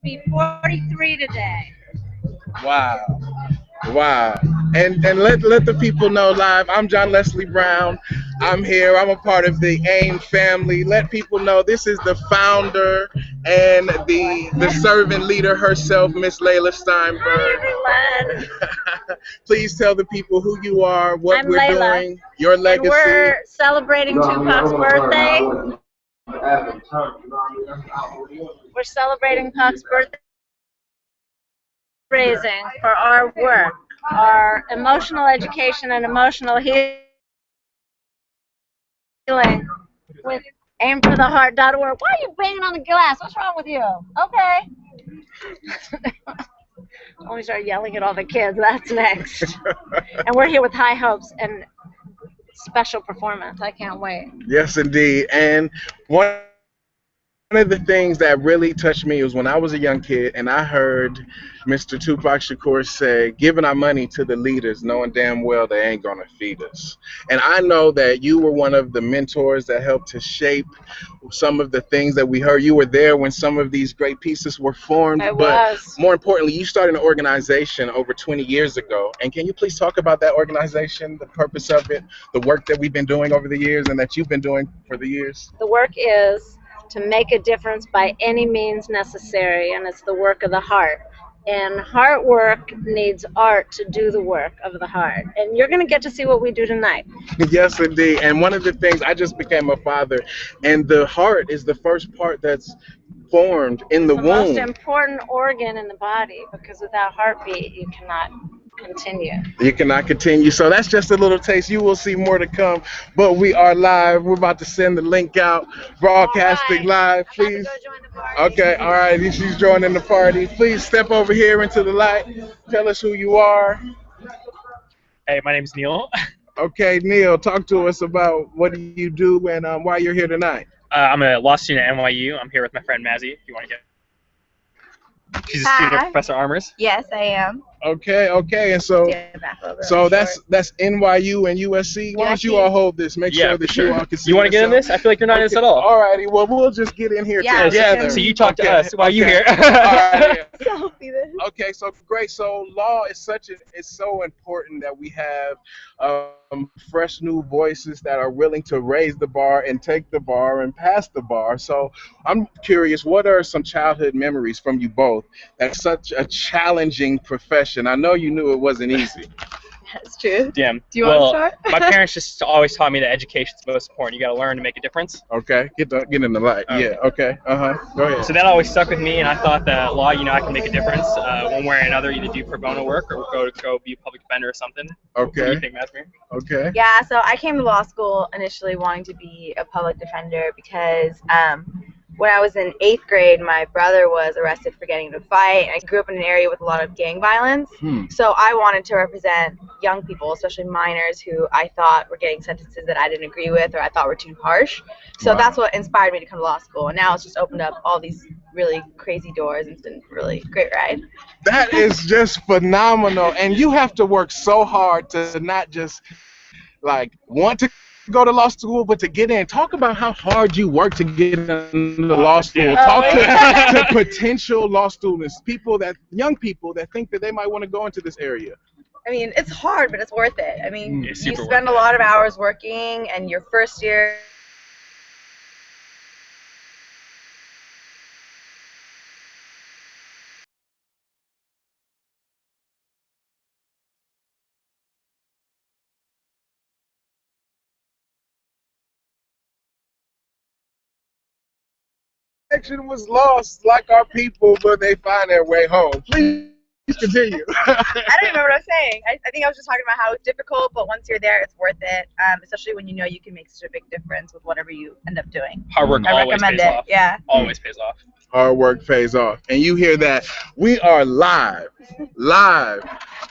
Be 43 today. Wow. Wow. And let the people know live. I'm John Leslie Brown. I'm here. I'm a part of the AIM family. Let people know this is the founder and the servant leader herself, Miss Layla Steinberg. Hi, everyone. Please tell the people who you are, what I'm we're Layla, doing, your and legacy. we're celebrating Tupac's birthday. We're celebrating Pac's birthday, raising for our work, our emotional education and emotional healing with aimfortheheart.org. Why are you banging on the glass? What's wrong with you? Okay. When we start yelling at all the kids, that's next. And we're here with high hopes and special performance. I can't wait. Yes, indeed. And one of the things that really touched me was when I was a young kid and I heard Mr. Tupac Shakur say, giving our money to the leaders, knowing damn well they ain't gonna feed us. And I know that you were one of the mentors that helped to shape some of the things that we heard. You were there when some of these great pieces were formed. I But was. more importantly, you started an organization over 20 years ago. And can you please talk about that organization, the purpose of it, the work that we've been doing over the years and that you've been doing for the years? The work is to make a difference by any means necessary, and it's the work of the heart. And heart work needs art to do the work of the heart. And you're going to get to see what we do tonight. Yes, indeed. And one of the things, I just became a father, and the heart is the first part that's formed in It's the the most womb. important organ in the body because without heartbeat, you cannot continue. You cannot continue. So that's just a little taste. You will see more to come. But we are live. We're about to send the link out, broadcasting live. I'm about to Please. go join the party. Okay, all right. She's joining the party. Please step over here into the light. Tell us who you are. Hey, my name's Neil. Okay, Neil, talk to us about what do you do and why you're here tonight. I'm a law student at NYU. I'm here with my friend Mazzy, if you want to get. She's a student of Hi. Professor Armour's. Yes, I am. Okay, and so Stand back a little bit. so I'm that's short. that's NYU and USC. Why don't you all hold this? Make Yeah, sure for that sure. you all can see You want to get in yourself. this? I feel like you're not in this at all. All righty, well we'll just get in here Yeah, together. So you talk to Okay, us while you here. all right, yeah. So see this. Okay, so great. So law is it's so important that we have fresh new voices that are willing to raise the bar and take the bar and pass the bar. So I'm curious, what are some childhood memories from you both? That's such a challenging profession. I know you knew it wasn't easy. That's true. Damn. Do you want to Well, start? my parents just always taught me that education's the most important. You got to learn to make a difference. Okay, get in the light. Okay. Yeah. Okay. Go ahead. So that always stuck with me, and I thought that law, I can make a difference one way or another, either do pro bono work or go be a public defender or something. What do Okay. you think, Masmer? Okay. Yeah, so I came to law school initially wanting to be a public defender because when I was in 8th grade, my brother was arrested for getting into a fight. I grew up in an area with a lot of gang violence, so I wanted to represent young people, especially minors, who I thought were getting sentences that I didn't agree with or I thought were too harsh. So Wow. that's what inspired me to come to law school. And now it's just opened up all these really crazy doors, and it's been a really great ride. That is just phenomenal, and you have to work so hard to not just like want to go to law school, but to get in. Talk about how hard you work to get into law school. Talk to potential law students, young people that think that they might want to go into this area. I mean, it's hard, but it's worth it. I mean, Yeah, you super spend a lot of hours working, and your first year Connection was lost, like our people, but they find their way home. Please continue. I don't remember what I was saying. I think I was just talking about how it's difficult, but once you're there, it's worth it. Especially when you know you can make such a big difference with whatever you end up doing. Hard work I always recommend pays it. off. Yeah. Always pays off. Hard work pays off. And you hear that. We are live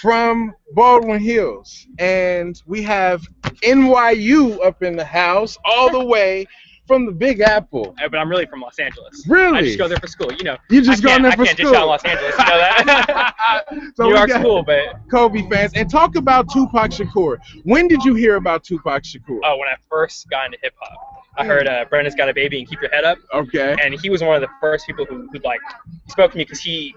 from Baldwin Hills. And we have NYU up in the house, all the way from the Big Apple. But I'm really from Los Angeles. Really? I just go there for school. You just go there for I can't school. dish out Los Angeles. You know that? So New we York's got cool, but Kobe fans. And talk about Tupac Shakur. When did you hear about Tupac Shakur? when I first got into hip hop. I heard Brenda's Got a Baby and Keep Your Head Up. Okay. And he was one of the first people who like spoke to me because he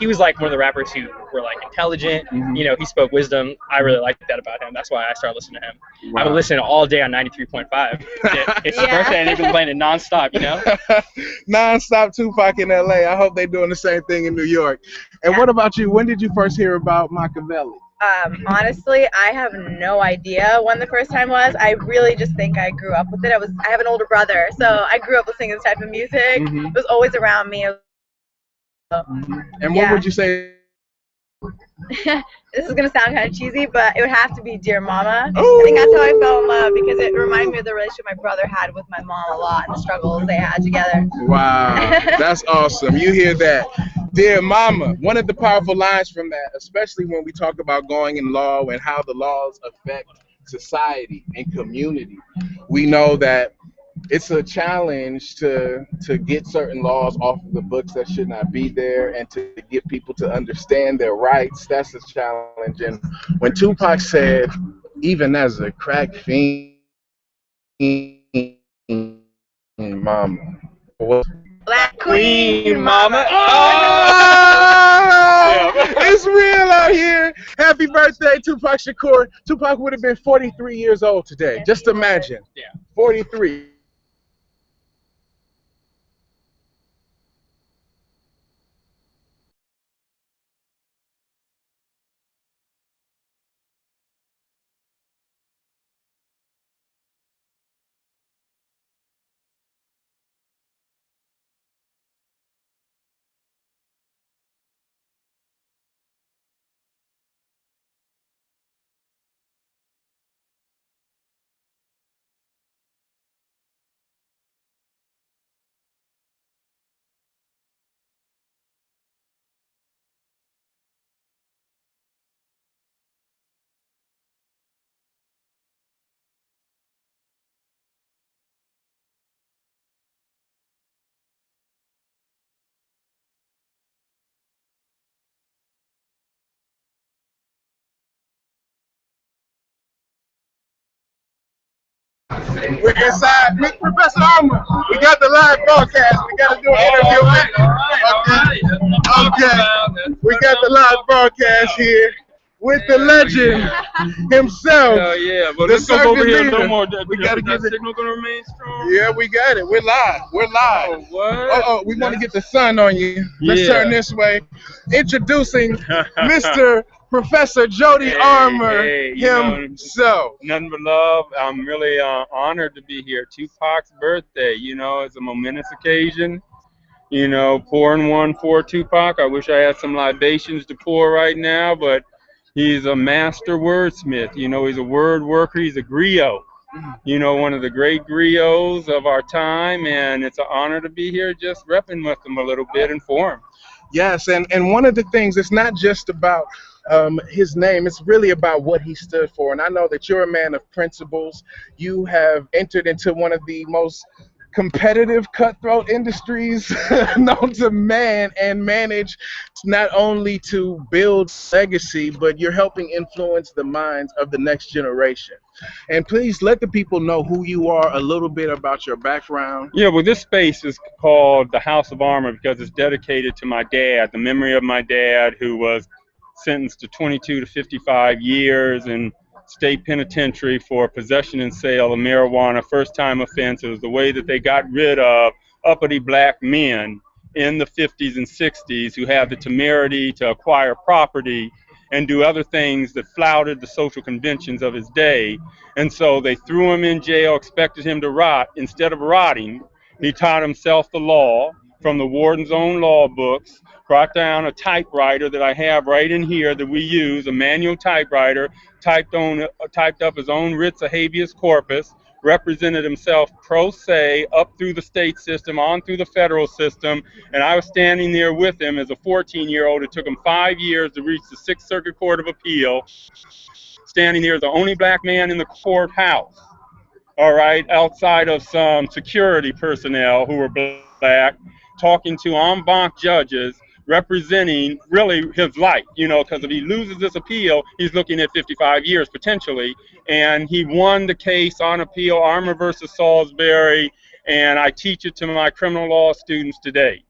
was like one of the rappers who were like intelligent. Mhm. You know, he spoke wisdom. I really liked that about him. That's why I started listening to him. Wow. I've been listening all day on 93.5. It's his Yeah. birthday and they've been playing it nonstop, you know? Non-stop Tupac in LA. I hope they're doing the same thing in New York. And what about you? When did you first hear about Machiavelli? Honestly, I have no idea when the first time was. I really just think I grew up with it. I have an older brother, so I grew up listening to this type of music. Mhm. It was always around me. And what Yeah. would you say? This is gonna sound kind of cheesy, but it would have to be Dear Mama. Ooh. I think that's how I fell in love because it reminded me of the relationship my brother had with my mom a lot and the struggles they had together. Wow, that's awesome. You hear that? Dear Mama, one of the powerful lines from that, especially when we talk about going in law and how the laws affect society and community. We know that it's a challenge to get certain laws off of the books that should not be there and to get people to understand their rights. That's a challenge. And when Tupac said, even as a crack fiend, mama, what? Black Queen Mama. Oh, it's real out here. Happy birthday, Tupac Shakur. Tupac would have been 43 years old today. Just imagine. Yeah. 43. We're inside. Mr. Professor Armour, we got the live broadcast. We got to do an interview. Okay. We got the live broadcast here with the legend himself. Hell yeah, but The let's go over circuit here leader. no more. We gotta that give it- signal gonna remain strong. Yeah, we got it. We're live. We're live. Oh, what? We want to get the sun on you. Let's Yeah. turn this way. Introducing Mr. Professor Jody Hey, Armour hey, you know, himself. Nothing but love. I'm really honored to be here. Tupac's birthday, you know, it's a momentous occasion. You know, pouring one for Tupac. I wish I had some libations to pour right now, but he's a master wordsmith. You know, he's a word worker. He's a griot. You know, one of the great griots of our time, and it's an honor to be here just repping with him a little bit and for him. Yes, and one of the things, it's not just about his name, it's really about what he stood for. And I know that you're a man of principles. You have entered into one of the most competitive, cutthroat industries known to man and manage not only to build legacy, but you're helping influence the minds of the next generation. And please let the people know who you are, a little bit about your background. Yeah, well, this space is called the House of Armor because it's dedicated to my dad, the memory of my dad, who was sentenced to 22 to 55 years in state penitentiary for possession and sale of marijuana, first-time offense. It was the way that they got rid of uppity black men in the 50s and 60s who had the temerity to acquire property and do other things that flouted the social conventions of his day. And so they threw him in jail, expected him to rot. Instead of rotting, he taught himself the law from the warden's own law books, brought down a typewriter that I have right in here that we use, a manual typewriter, typed up his own writs of habeas corpus, represented himself pro se up through the state system, on through the federal system, and I was standing there with him as a 14-year-old. It took him 5 years to reach the Sixth Circuit Court of Appeal, standing there as the only black man in the courthouse, all right, outside of some security personnel who were black, talking to en banc judges representing really his life, because if he loses this appeal, he's looking at 55 years potentially. And he won the case on appeal, Armour versus Salisbury, and I teach it to my criminal law students today,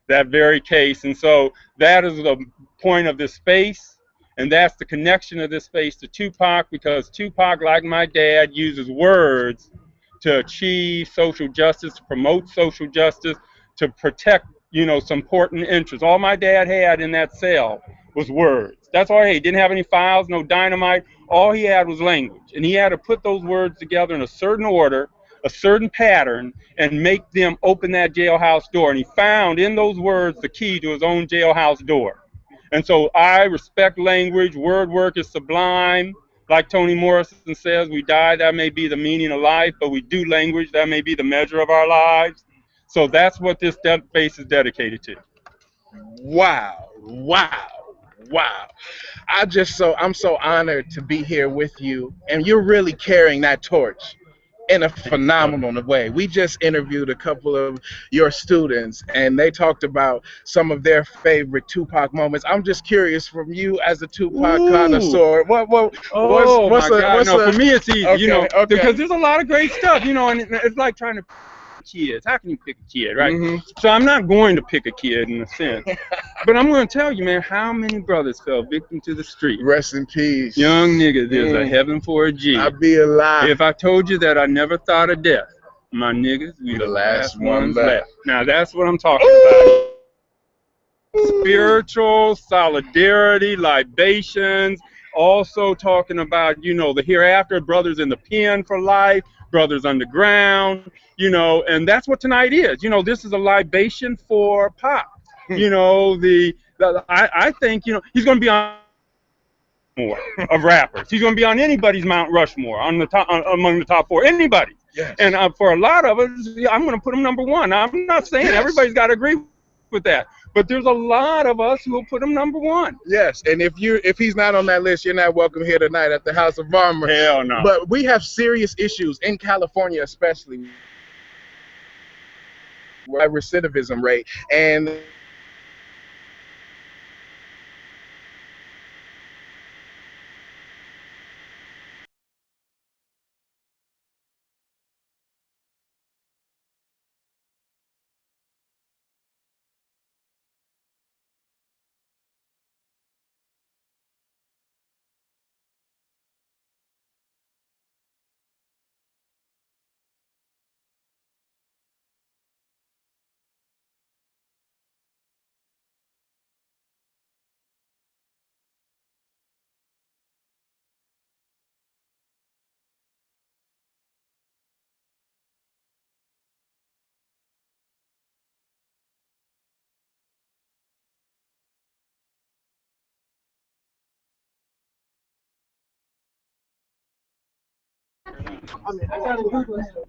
that very case. And so that is the point of this space, and that's the connection of this space to Tupac, because Tupac, like my dad, uses words to achieve social justice, to promote social justice, to protect, some important interests. All my dad had in that cell was words. That's all he had. He didn't have any files, no dynamite. All he had was language. And he had to put those words together in a certain order, a certain pattern, and make them open that jailhouse door. And he found in those words the key to his own jailhouse door. And so I respect language. Word work is sublime. Like Toni Morrison says, we die, that may be the meaning of life, but we do language, that may be the measure of our lives. So that's what this space is dedicated to. Wow, wow, wow. I'm so honored to be here with you, and you're really carrying that torch in a phenomenal way. We just interviewed a couple of your students, and they talked about some of their favorite Tupac moments. I'm just curious, from you as a Tupac connoisseur, what's for me it's easy, okay. Because there's a lot of great stuff, and it's like trying to kids. How can you pick a kid, right? Mm-hmm. So I'm not going to pick a kid in a sense, but I'm going to tell you, man, how many brothers fell victim to the street. Rest in peace. Young nigga, there's a heaven for a G. I'd be alive. If I told you that I never thought of death, my niggas, we the last ones left. Now that's what I'm talking about. Spiritual solidarity, libations. Also talking about, the hereafter, brothers in the pen for life, brothers underground, and that's what tonight is. This is a libation for Pop. I think, he's going to be on more of rappers. He's going to be on anybody's Mount Rushmore, on the top, among the top four, anybody. Yes. And for a lot of us, I'm going to put him number one. Now, I'm not saying everybody's got to agree with that, but there's a lot of us who will put him number one. Yes, and if he's not on that list, you're not welcome here tonight at the House of Armour. Hell no. But we have serious issues in California, especially with recidivism rate, and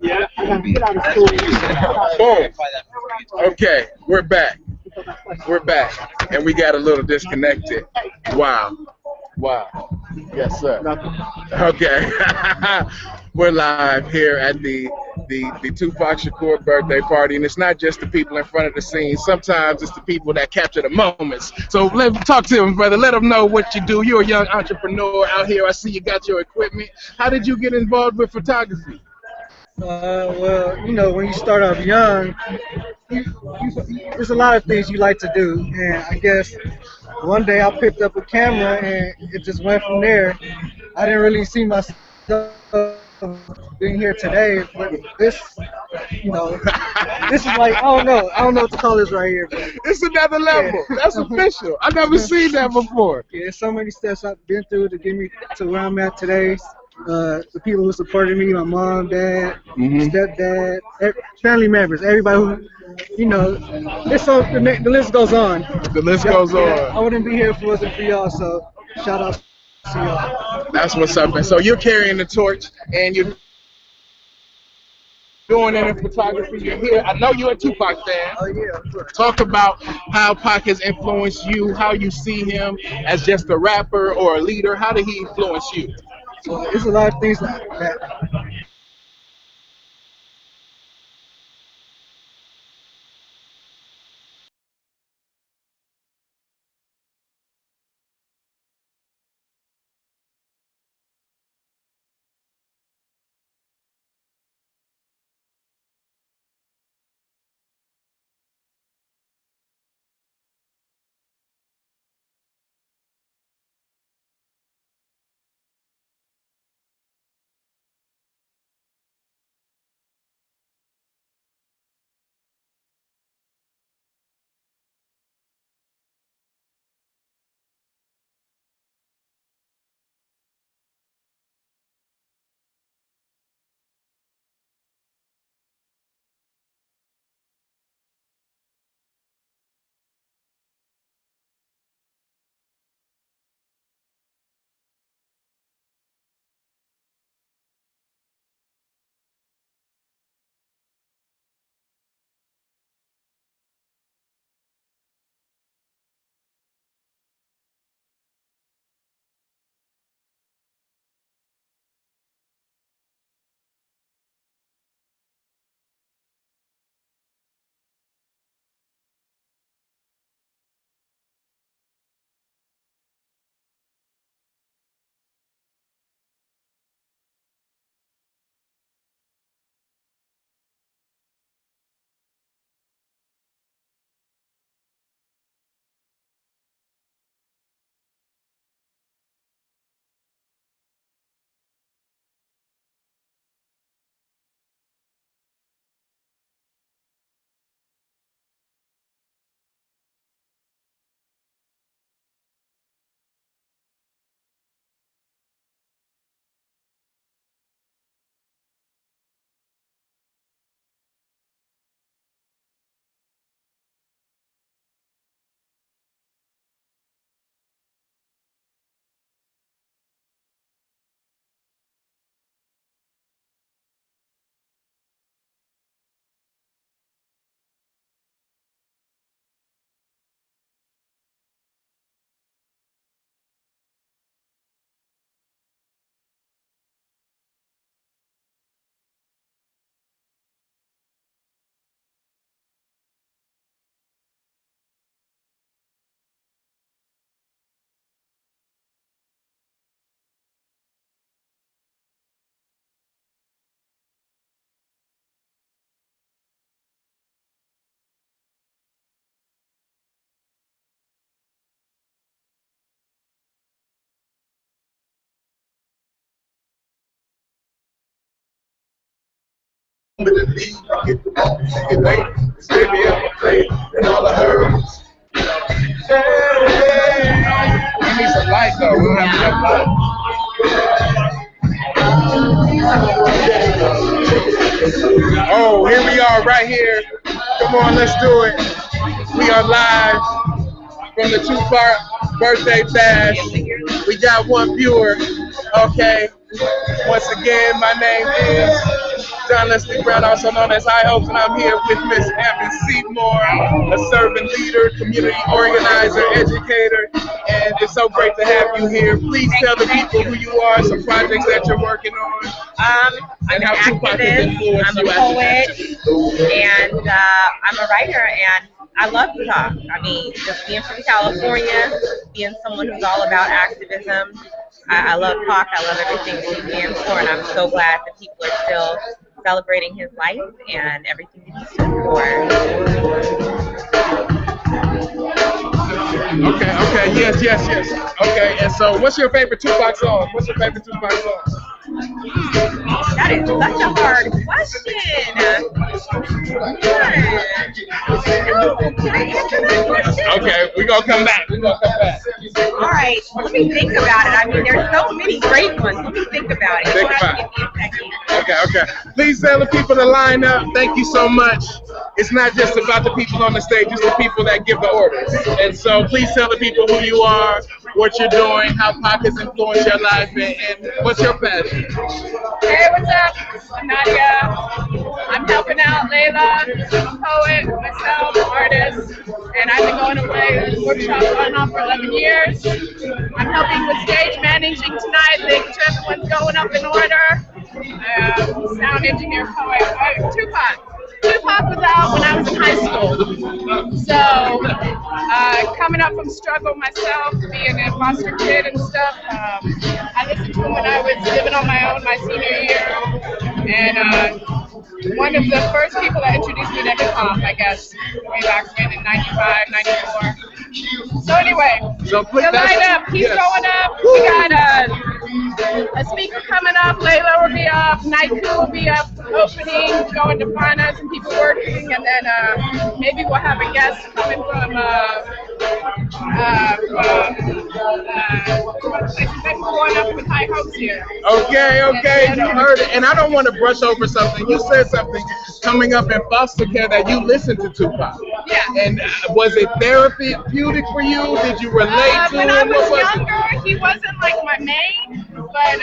Yeah. boom. Okay, we're back. We're back, and we got a little disconnected. Wow. Yes, sir. Okay. We're live here at the Tupac Shakur birthday party, and it's not just the people in front of the scene. Sometimes it's the people that capture the moments. So let me talk to him, brother. Let him know what you do. You're a young entrepreneur out here. I see you got your equipment. How did you get involved with photography? Well, when you start off young, there's a lot of things you like to do, and I guess one day I picked up a camera and it just went from there. I didn't really see myself being here today, but this, this is like, I don't know what to call this right here, but It's another level. Yeah. That's official. I've never seen that before. yeah, there's so many steps I've been through to get me to where I'm at today. The people who supported me, my mom, dad, stepdad, family members, everybody who, the list goes on. The list goes on. I wouldn't be here if it wasn't for y'all, so shout out to y'all. That's what's up. And so you're carrying the torch, and you're doing it in photography. You're here. I know you're a Tupac fan. Oh yeah, of course. Talk about how Pac has influenced you, how you see him as just a rapper or a leader. How did he influence you? So there's a lot of things that And all I heard was, we need some light though. We don't have enough light. Oh, here we are right here. Come on, let's do it. We are live from the Tupac birthday bash. We got one viewer. Okay. Once again, my name is John Leslie Brown, also known as High Hopes, and I'm here with Miss Evan Seymour, a servant leader, community organizer, educator, and it's so great to have you here. Please tell the people who you are, some projects that you're working on, I'm and how an Tupac has influenced activist, I'm you a as poet, and I'm a writer, and I love to talk. I mean, just being from California, being someone who's all about activism, I love talk. I love everything he stands for, and I'm so glad that people are still celebrating his life and everything that he stood for. Okay, yes. Okay, and so what's your favorite Tupac song? What's your favorite Tupac song? That is such a hard question. Can I answer that question? Okay, we're gonna come back. All right, let me think about it. I mean, there's so many great ones. Let me think about it. Think about it. Okay. Please tell the people to line up. Thank you so much. It's not just about the people on the stage, it's the people that give the orders. And so please tell the people who you are, what you're doing, how Pac has influenced your life, and what's your passion. Hey, what's up? I'm Nadia. I'm helping out Layla. I'm a poet, myself, artist, and I've been going away workshops on and off for 11 years. I'm helping with stage managing tonight, making sure everyone's going up in order. Sound engineer, poet, Tupac. Tupac was out when I was in high school. So, coming up from struggle myself, being a foster kid and stuff, I listened to him when I was living on my own my senior year. And one of the first people that introduced me to hip hop, I guess, way back when in 95, 94. So anyway, the lineup, he's going up. We got a speaker coming up. Layla will be up. Naiku will be up opening, going to find us and people working. And then maybe we'll have a guest coming from going up with high hopes here. Okay, you heard it. And I don't want to brush over something. You said something coming up in foster care that you listened to Tupac. Yeah. And was it therapeutic for you? Did you relate to when him? I was younger, he wasn't like my main, but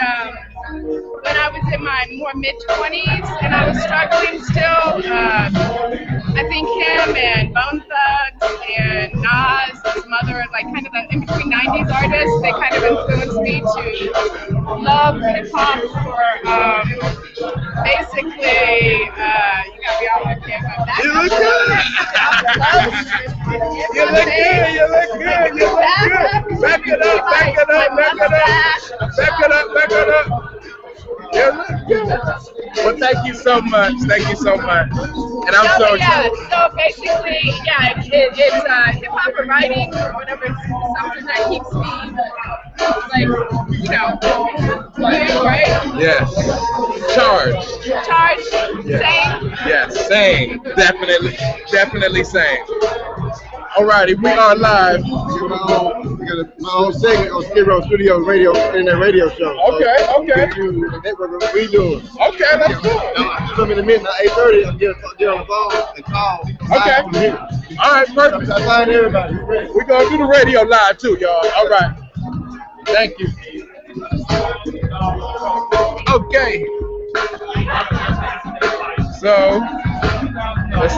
when I was in my more mid-20s and I was struggling still, I think him and Bone Thugs and Nas, his mother, like kind of the in-between 90s artists, they kind of influenced me to love hip-hop for basically, you gotta be out there, but You look good. You look good. Back it up. You look good. Well, thank you so much. And I'm so so basically, it's hip-hop and writing or whatever, it's something that keeps me, right? Yes. Charge. Same? Yes, same. Definitely same. Alrighty, we are live. My own segment on Skid Row Studios radio, internet radio show. Okay. We doing. Okay, let's do it. Come in the midnight, 8:30. I'll get on the phone and call. Okay. All right, perfect. I find everybody. We're gonna do the radio live too, y'all. All right. Thank you. Okay. So let's